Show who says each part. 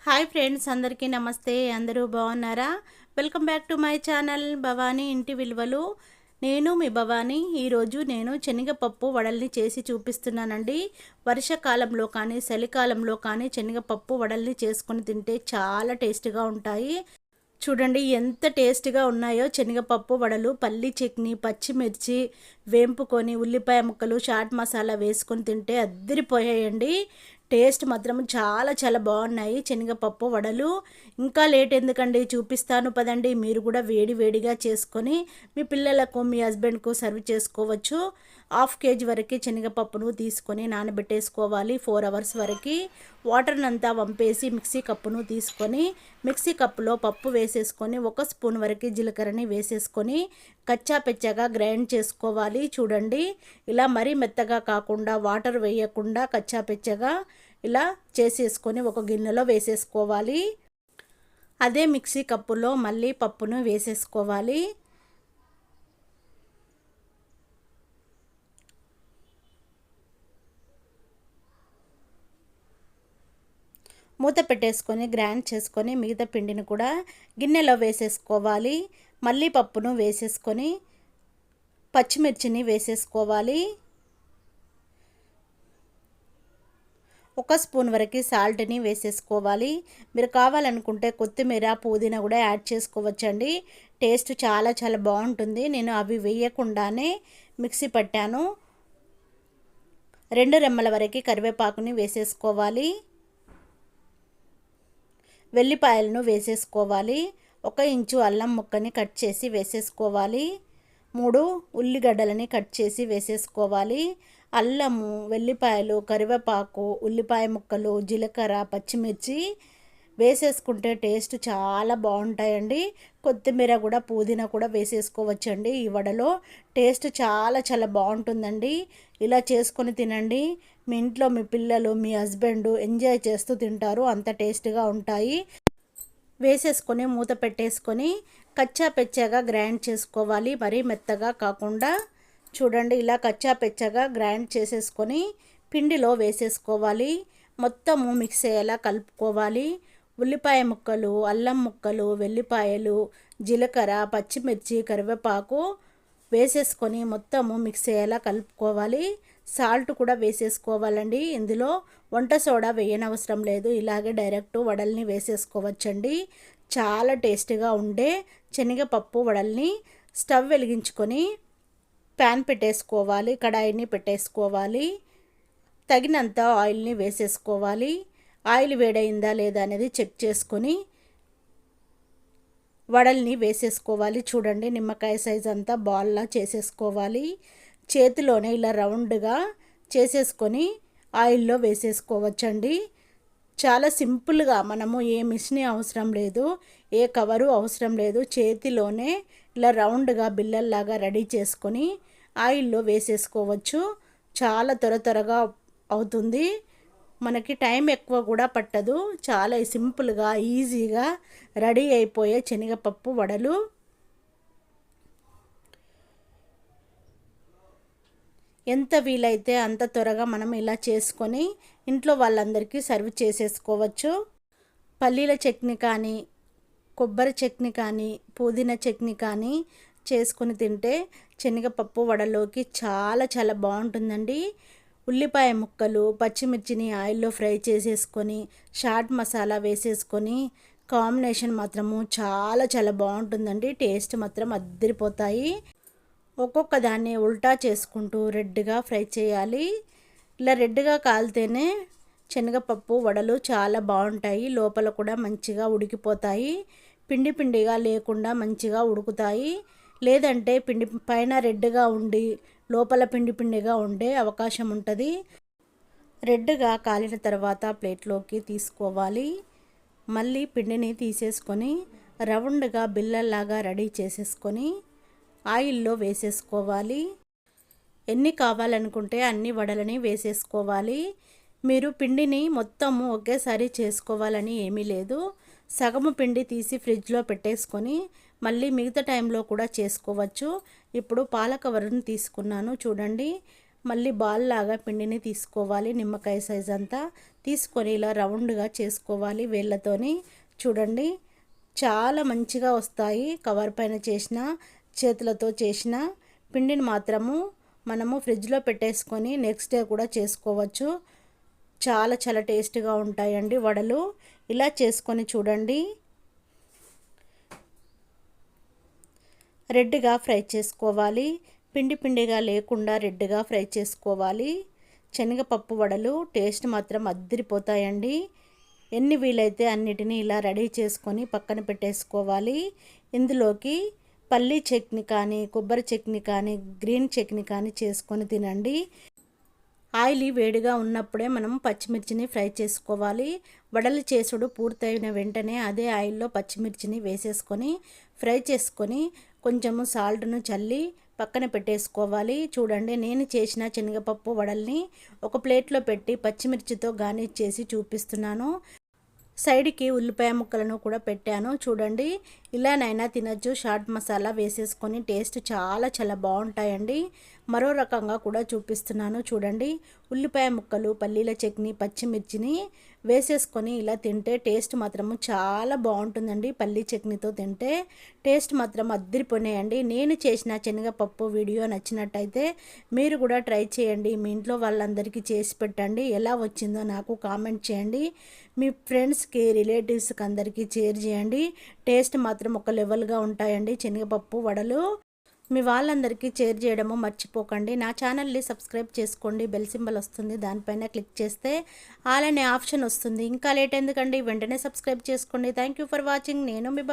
Speaker 1: Hi friends, అందరికీ నమస్తే. అందరూ బాగున్నారా? Welcome back to my channel Bhavani ఇంటి విలువలు. నేను మీ భవానీ. ఈరోజు నేను శనగపప్పు వడల్ని చేసి చూపిస్తున్నానండి. వర్షాకాలంలో కానీ చలికాలంలో కానీ శనగపప్పు వడల్ని చేసుకొని తింటే చాలా టేస్ట్గా ఉంటాయి. చూడండి ఎంత టేస్ట్గా ఉన్నాయో శనగపప్పు వడలు. పల్లి చట్నీ, పచ్చిమిర్చి వేంపుకొని, ఉల్లిపాయ ముక్కలు, చాట్ మసాలా వేసుకొని తింటే అద్దరిపోయాయండి. టేస్ట్ మాత్రం చాలా చాలా బాగున్నాయి శనగపప్పు వడలు. ఇంకా లేట్ ఎందుకండి, చూపిస్తాను పదండి. మీరు కూడా వేడి వేడిగా చేసుకొని మీ పిల్లలకు, మీ హస్బెండ్కు సర్వ్ చేసుకోవచ్చు. 1/2 కేజీ వరకు శనగపప్పును తీసుకొని నానబెట్టేసుకోవాలి 4 అవర్స్ వరకు. వాటర్నంతా వంపేసి మిక్సీ కప్పును తీసుకొని మిక్సీ కప్పులో పప్పు వేసేసుకొని 1 స్పూన్ వరకు జీలకర్రని వేసేసుకొని కచ్చా పెచ్చగా గ్రైండ్ చేసుకోవాలి. చూడండి, ఇలా మరీ మెత్తగా కాకుండా, వాటర్ వేయకుండా కచ్చా పెచ్చగా ఇలా చేసేసుకొని ఒక గిన్నెలో వేసేసుకోవాలి. అదే మిక్సీ కప్పులో మళ్ళీ పప్పును వేసేసుకోవాలి. మూత పెట్టేసుకొని గ్రైండ్ చేసుకొని మిగతా పిండిని కూడా గిన్నెలో వేసేసుకోవాలి. మళ్ళీ పప్పును వేసేసుకొని పచ్చిమిర్చిని వేసేసుకోవాలి. 1 స్పూన్ వరకు సాల్ట్ని వేసేసుకోవాలి. మీరు కావాలనుకుంటే కొత్తిమీర, పుదీనా కూడా యాడ్ చేసుకోవచ్చండి. టేస్ట్ చాలా చాలా బాగుంటుంది. నేను అవి వేయకుండానే మిక్సీ పట్టాను. 2 రెమ్మల వరకు కరివేపాకుని వేసేసుకోవాలి. వెల్లిపాయలను వేసేసుకోవాలి. 1 ఇంచు అల్లం ముక్కని కట్ చేసి వేసేసుకోవాలి. 3 ఉల్లిగడ్డలని కట్ చేసి వేసేసుకోవాలి. అల్లము, వెల్లిపాయలు, కరివేపాకు, ఉల్లిపాయ ముక్కలు, జీలకర్ర, పచ్చిమిర్చి వేసేసుకుంటే టేస్ట్ చాలా బాగుంటాయండి. కొత్తిమీర కూడా, పుదీనా కూడా వేసేసుకోవచ్చండి. ఈ వడలో టేస్ట్ చాలా చాలా బాగుంటుందండి. ఇలా చేసుకొని తినండి. మీ ఇంట్లో మీ పిల్లలు, మీ హస్బెండ్ ఎంజాయ్ చేస్తూ తింటారు. అంత టేస్ట్గా ఉంటాయి. వేసేసుకొని మూత పెట్టేసుకొని కచ్చా పెచ్చగా గ్రైండ్ చేసుకోవాలి. మరీ మెత్తగా కాకుండా. చూడండి, ఇలా కచ్చా పెచ్చగా గ్రైండ్ చేసేసుకొని పిండిలో వేసేసుకోవాలి. మొత్తము మిక్స్ అయ్యేలా కలుపుకోవాలి. ఉల్లిపాయ ముక్కలు, అల్లం ముక్కలు, వెల్లిపాయలు, జీలకర్ర, పచ్చిమిర్చి, కరివేపాకు వేసేసుకొని మొత్తము మిక్స్ అయ్యేలా కలుపుకోవాలి. సాల్ట్ కూడా వేసేసుకోవాలండి. ఇందులో వంట సోడా వేయనవసరం లేదు. ఇలాగే డైరెక్ట్ వడల్ని వేసేసుకోవచ్చండి. చాలా టేస్టీగా ఉండే శనగపప్పు వడల్ని స్టవ్ వెలిగించుకొని ప్యాన్ పెట్టేసుకోవాలి. కడాయిని పెట్టేసుకోవాలి. తగినంత ఆయిల్ని వేసేసుకోవాలి. ఆయిల్ వేడైందా లేదా అనేది చెక్ చేసుకొని వడల్ని వేసేసుకోవాలి. చూడండి, నిమ్మకాయ సైజ్ అంతా బాల్లా చేసేసుకోవాలి. చేతిలోనే ఇలా రౌండ్గా చేసేసుకొని ఆయిల్లో వేసేసుకోవచ్చండి. చాలా సింపుల్గా, మనము ఏ మిషన్ అవసరం లేదు, ఏ కవరు అవసరం లేదు. చేతిలోనే ఇలా రౌండ్గా బిల్లల్లాగా రెడీ చేసుకొని ఆయిల్లో వేసేసుకోవచ్చు. చాలా త్వరగా అవుతుంది. మనకి టైం ఎక్కువ కూడా పట్టదు. చాలా సింపుల్గా, ఈజీగా రెడీ అయిపోయే శనగపప్పు వడలు. ఎంత వీలైతే అంత త్వరగా మనం ఇలా చేసుకొని ఇంట్లో వాళ్ళందరికీ సర్వ్ చేసేసుకోవచ్చు. పల్లీల చట్నీ కానీ, కొబ్బరి చట్నీ కానీ, పుదీనా చట్నీ కానీ చేసుకొని తింటే శనగపప్పు వడలోకి చాలా చాలా బాగుంటుందండి. ఉల్లిపాయ ముక్కలు, పచ్చిమిర్చిని ఆయిల్లో ఫ్రై చేసేసుకొని చాట్ మసాలా వేసేసుకొని కాంబినేషన్ మాత్రము చాలా చాలా బాగుంటుందండి. టేస్ట్ మాత్రం అద్దరిపోతాయి. ఒక్కొక్క దాన్ని ఉల్టా చేసుకుంటూ రెడ్గా ఫ్రై చేయాలి. ఇలా రెడ్గా కాలితేనే శనగపప్పు వడలు చాలా బాగుంటాయి. లోపల కూడా మంచిగా ఉడికిపోతాయి. పిండి పిండిగా లేకుండా మంచిగా ఉడుకుతాయి. లేదంటే పిండి పైన రెడ్గా ఉండి లోపల పిండి పిండిగా ఉండే అవకాశం ఉంటుంది. రెడ్గా కాలిన తర్వాత ప్లేట్లోకి తీసుకోవాలి. మళ్ళీ పిండిని తీసేసుకొని రౌండ్గా బిల్లల్లాగా రెడీ చేసేసుకొని ఆయిల్లో వేసేసుకోవాలి. ఎన్ని కావాలనుకుంటే అన్ని వడలని వేసేసుకోవాలి. మీరు పిండిని మొత్తము ఒకేసారి చేసుకోవాలని ఏమీ లేదు. సగము పిండి తీసి ఫ్రిడ్జ్లో పెట్టేసుకొని మళ్ళీ మిగతా టైంలో కూడా చేసుకోవచ్చు. ఇప్పుడు పాలకవరుని తీసుకున్నాను. చూడండి, మళ్ళీ బాల్ లాగా పిండిని తీసుకోవాలి, నిమ్మకాయ సైజ్ అంతా తీసుకొని ఇలా రౌండ్గా చేసుకోవాలి వేళ్ళతోని. చూడండి చాలా మంచిగా వస్తాయి. కవర్ పైన చేసిన, చేతులతో చేసిన పిండిని మాత్రము మనము ఫ్రిడ్జ్లో పెట్టేసుకొని నెక్స్ట్ డే కూడా చేసుకోవచ్చు. చాలా చాలా టేస్ట్గా ఉంటాయండి వడలు. ఇలా చేసుకొని చూడండి. రెడ్గా ఫ్రై చేసుకోవాలి, పిండి పిండిగా లేకుండా రెడ్గా ఫ్రై చేసుకోవాలి. శనగపప్పు వడలు టేస్ట్ మాత్రం అద్దిరిపోతాయండి. ఎన్ని వీలైతే అన్నిటినీ ఇలా రెడీ చేసుకొని పక్కన పెట్టేసుకోవాలి. ఇందులోకి పల్లీ చట్నీ కానీ, కొబ్బరి చట్నీ కానీ, గ్రీన్ చట్నీ కానీ చేసుకొని తినండి. ఆయిల్ వేడిగా ఉన్నప్పుడే మనం పచ్చిమిర్చిని ఫ్రై చేసుకోవాలి. వడలు చేసుడు పూర్తయిన వెంటనే అదే ఆయిల్లో పచ్చిమిర్చిని వేసేసుకొని ఫ్రై చేసుకొని కొంచెము సాల్ట్ను చల్లి పక్కన పెట్టేసుకోవాలి. చూడండి నేను చేసిన శనగపప్పు వడల్ని ఒక ప్లేట్లో పెట్టి పచ్చిమిర్చితో గార్నిష్ చేసి చూపిస్తున్నాను. సైడ్కి ఉల్లిపాయ ముక్కలను కూడా పెట్టాను. చూడండి ఇలానైనా తినచ్చు. చాట్ మసాలా వేసేసుకొని టేస్ట్ చాలా చాలా బాగుంటాయండి. మరో రకంగా కూడా చూపిస్తున్నాను చూడండి. ఉల్లిపాయ ముక్కలు, పల్లీల చట్నీ, పచ్చిమిర్చిని వేసేసుకొని ఇలా తింటే టేస్ట్ మాత్రము చాలా బాగుంటుందండి. పల్లీ చట్నీతో తింటే టేస్ట్ మాత్రం అద్దిరిపోయాయండి. నేను చేసిన శనగపప్పు వీడియో నచ్చినట్టయితే మీరు కూడా ట్రై చేయండి. మీ ఇంట్లో వాళ్ళందరికీ చేసి పెట్టండి. ఎలా వచ్చిందో నాకు కామెంట్ చేయండి. మీ ఫ్రెండ్స్కి, రిలేటివ్స్కి అందరికీ షేర్ చేయండి. టేస్ట్ మాత్రం ఒక లెవెల్గా ఉంటాయండి శనగపప్పు వడలు. మీ వాళ్ళందరికీ షేర్ చేయడము మర్చిపోకండి. నా ఛానల్ని సబ్స్క్రైబ్ చేసుకోండి. బెల్ సింబల్ వస్తుంది, దానిపైన క్లిక్ చేస్తే ఆల్ అనే ఆప్షన్ వస్తుంది. ఇంకా లేట్ ఎందుకండి, వెంటనే సబ్స్క్రైబ్ చేసుకోండి. Thank you for watching. నేను మీ భవాని.